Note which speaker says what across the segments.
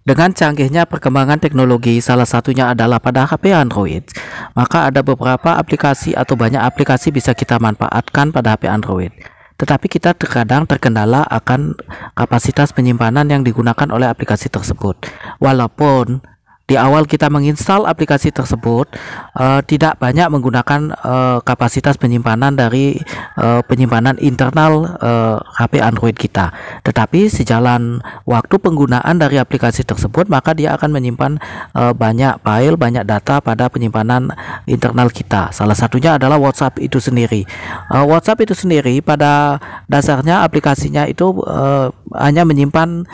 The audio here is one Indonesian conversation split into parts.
Speaker 1: Dengan canggihnya perkembangan teknologi, salah satunya adalah pada HP Android, maka ada beberapa aplikasi atau banyak aplikasi bisa kita manfaatkan pada HP Android. Tetapi kita terkadang terkendala akan kapasitas penyimpanan yang digunakan oleh aplikasi tersebut. Walaupun di awal kita menginstal aplikasi tersebut tidak banyak menggunakan kapasitas penyimpanan dari penyimpanan internal HP Android kita. Tetapi sejalan waktu penggunaan dari aplikasi tersebut, maka dia akan menyimpan banyak file, banyak data pada penyimpanan internal kita. Salah satunya adalah WhatsApp itu sendiri. WhatsApp itu sendiri pada dasarnya aplikasinya itu hanya menyimpan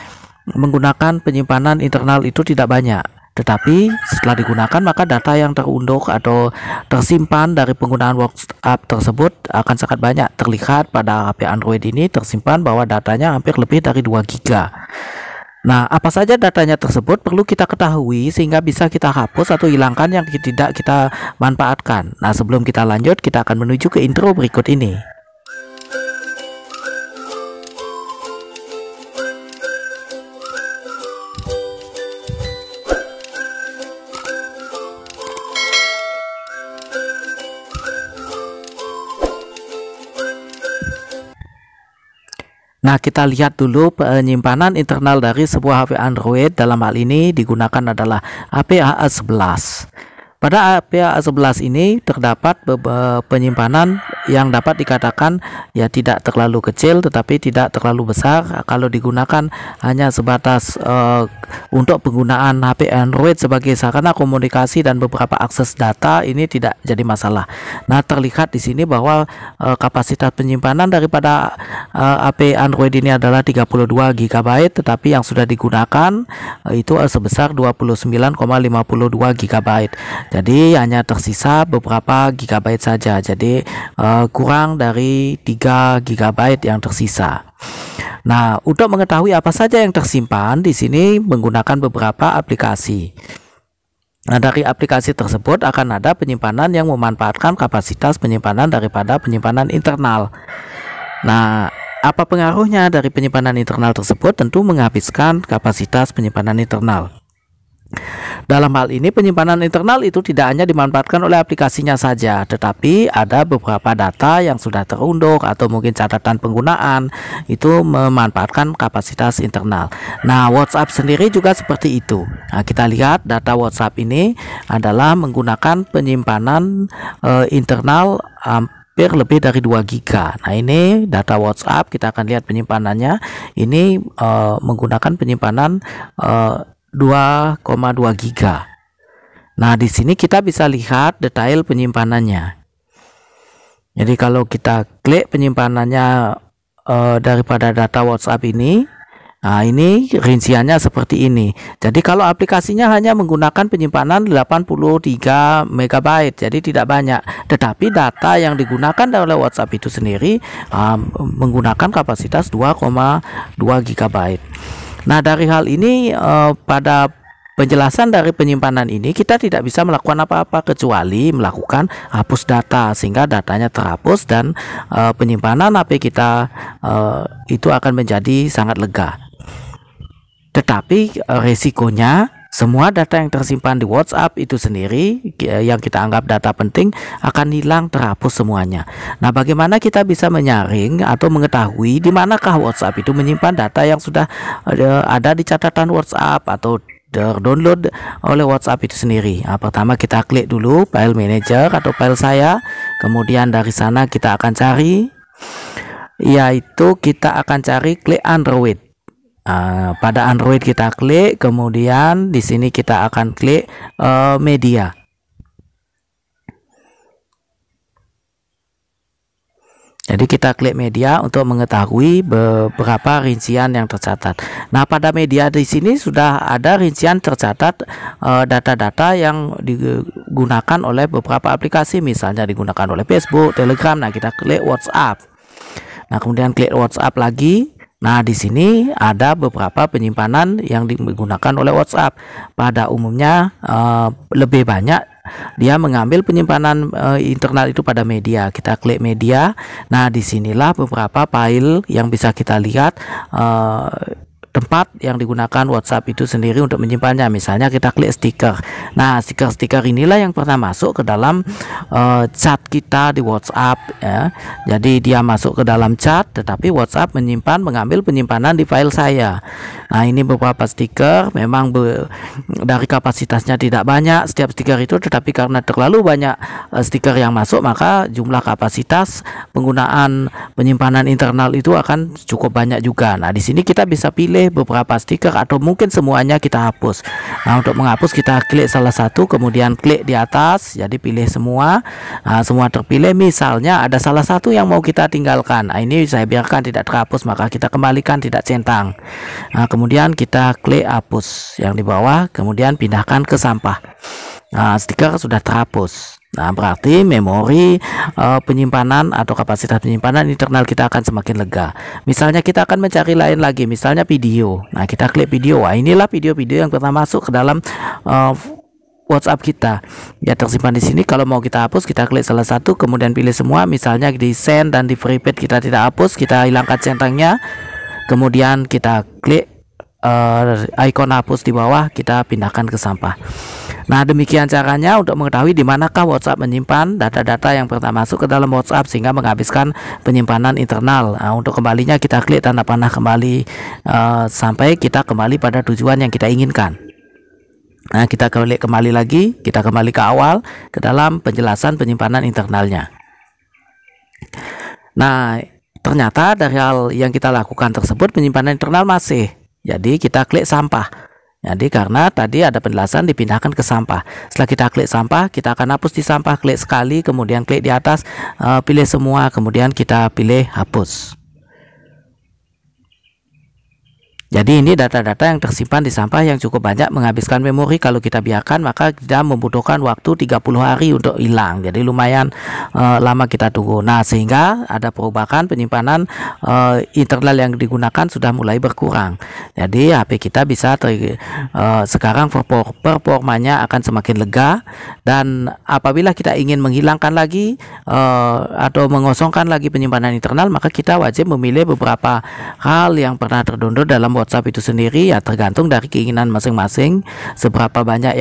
Speaker 1: menggunakan penyimpanan internal itu tidak banyak. Tetapi setelah digunakan, maka data yang terunduh atau tersimpan dari penggunaan WhatsApp tersebut akan sangat banyak. Terlihat pada HP Android ini tersimpan bahwa datanya hampir lebih dari 2 GB. Nah, apa saja datanya tersebut perlu kita ketahui sehingga bisa kita hapus atau hilangkan yang tidak kita manfaatkan. Nah, sebelum kita lanjut, kita akan menuju ke intro berikut ini. Nah, kita lihat dulu penyimpanan internal dari sebuah HP Android. Dalam hal ini digunakan adalah HP AA11. Pada HP AA11 ini terdapat penyimpanan yang dapat dikatakan ya tidak terlalu kecil tetapi tidak terlalu besar. Kalau digunakan hanya sebatas untuk penggunaan HP Android sebagai sarana komunikasi dan beberapa akses data, ini tidak jadi masalah. Nah, terlihat di sini bahwa kapasitas penyimpanan daripada HP Android ini adalah 32 GB, tetapi yang sudah digunakan itu sebesar 29,52 GB. Jadi hanya tersisa beberapa gigabyte saja. Jadi kurang dari 3 GB yang tersisa. Nah, untuk mengetahui apa saja yang tersimpan di sini menggunakan beberapa aplikasi. Nah, dari aplikasi tersebut akan ada penyimpanan yang memanfaatkan kapasitas penyimpanan daripada penyimpanan internal. Nah, apa pengaruhnya dari penyimpanan internal tersebut? Tentu menghabiskan kapasitas penyimpanan internal. Dalam hal ini penyimpanan internal itu tidak hanya dimanfaatkan oleh aplikasinya saja, tetapi ada beberapa data yang sudah terunduh atau mungkin catatan penggunaan itu memanfaatkan kapasitas internal. Nah, WhatsApp sendiri juga seperti itu. Nah, kita lihat data WhatsApp ini adalah menggunakan penyimpanan internal hampir lebih dari 2 GB. Nah, ini data WhatsApp, kita akan lihat penyimpanannya. Ini menggunakan penyimpanan 2,2 GB. Nah, di sini kita bisa lihat detail penyimpanannya. Jadi kalau kita klik penyimpanannya daripada data WhatsApp ini, nah ini rinciannya seperti ini. Jadi kalau aplikasinya hanya menggunakan penyimpanan 83 MB, jadi tidak banyak. Tetapi data yang digunakan oleh WhatsApp itu sendiri menggunakan kapasitas 2,2 GB. Nah, dari hal ini pada penjelasan dari penyimpanan ini kita tidak bisa melakukan apa-apa kecuali melakukan hapus data sehingga datanya terhapus dan penyimpanan HP kita itu akan menjadi sangat lega. Tetapi resikonya semua data yang tersimpan di WhatsApp itu sendiri yang kita anggap data penting akan hilang, terhapus semuanya. Nah, bagaimana kita bisa menyaring atau mengetahui di manakah WhatsApp itu menyimpan data yang sudah ada di catatan WhatsApp atau terdownload oleh WhatsApp itu sendiri? Nah, pertama kita klik dulu file manager atau file saya, kemudian dari sana kita akan cari, yaitu kita akan cari klik Android. Pada Android kita klik, kemudian di sini kita akan klik media. Jadi kita klik media untuk mengetahui beberapa rincian yang tercatat. Nah, pada media di sini sudah ada rincian tercatat data-data yang digunakan oleh beberapa aplikasi, misalnya digunakan oleh Facebook, Telegram. Nah, kita klik WhatsApp. Nah, kemudian klik WhatsApp lagi. Nah, di sini ada beberapa penyimpanan yang digunakan oleh WhatsApp. Pada umumnya lebih banyak dia mengambil penyimpanan internal itu pada media. Kita klik media. Nah, disinilah beberapa file yang bisa kita lihat tempat yang digunakan WhatsApp itu sendiri untuk menyimpannya. Misalnya kita klik stiker. Nah, stiker-stiker inilah yang pernah masuk ke dalam chat kita di WhatsApp ya. Jadi dia masuk ke dalam chat, tetapi WhatsApp mengambil penyimpanan di file saya. Nah, ini beberapa stiker, memang dari kapasitasnya tidak banyak setiap stiker itu, tetapi karena terlalu banyak stiker yang masuk, maka jumlah kapasitas penggunaan penyimpanan internal itu akan cukup banyak juga. Nah, di sini kita bisa pilih beberapa stiker atau mungkin semuanya kita hapus. Nah, untuk menghapus kita klik salah satu, kemudian klik di atas, jadi pilih semua. Nah, semua terpilih. Misalnya ada salah satu yang mau kita tinggalkan. Nah, ini saya biarkan tidak terhapus, maka kita kembalikan tidak centang. Nah, kemudian kita klik hapus yang di bawah, kemudian pindahkan ke sampah. Nah, stiker sudah terhapus. Nah, berarti memori penyimpanan atau kapasitas penyimpanan internal kita akan semakin lega. Misalnya kita akan mencari lain lagi, misalnya video. Nah, kita klik video. Wah, inilah video-video yang pernah masuk ke dalam WhatsApp kita. Ya, tersimpan di sini. Kalau mau kita hapus, kita klik salah satu, kemudian pilih semua. Misalnya di send dan di prepaid kita tidak hapus, kita hilangkan centangnya. Kemudian kita klik ikon hapus di bawah, kita pindahkan ke sampah. Nah, demikian caranya untuk mengetahui di manakah WhatsApp menyimpan data-data yang pernah masuk ke dalam WhatsApp sehingga menghabiskan penyimpanan internal. Nah, untuk kembalinya kita klik tanda panah kembali sampai kita kembali pada tujuan yang kita inginkan. Nah, kita kembali lagi, kita kembali ke awal ke dalam penjelasan penyimpanan internalnya. Nah, ternyata dari hal yang kita lakukan tersebut penyimpanan internal masih. Jadi kita klik sampah. Jadi karena tadi ada penjelasan dipindahkan ke sampah. Setelah kita klik sampah, kita akan hapus di sampah, klik sekali, kemudian klik di atas, pilih semua, kemudian kita pilih hapus. Jadi ini data-data yang tersimpan di sampah yang cukup banyak menghabiskan memori. Kalau kita biarkan maka kita membutuhkan waktu 30 hari untuk hilang. Jadi lumayan lama kita tunggu. Nah, sehingga ada perubahan penyimpanan internal yang digunakan sudah mulai berkurang. Jadi HP kita bisa sekarang performanya akan semakin lega. Dan apabila kita ingin menghilangkan lagi atau mengosongkan lagi penyimpanan internal, maka kita wajib memilih beberapa hal yang pernah terdownload dalam WhatsApp itu sendiri, ya tergantung dari keinginan masing-masing seberapa banyak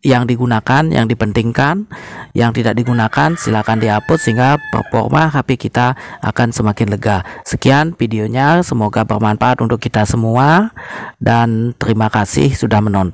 Speaker 1: yang digunakan, yang dipentingkan, yang tidak digunakan silakan dihapus sehingga performa HP kita akan semakin lega. Sekian videonya, semoga bermanfaat untuk kita semua dan terima kasih sudah menonton.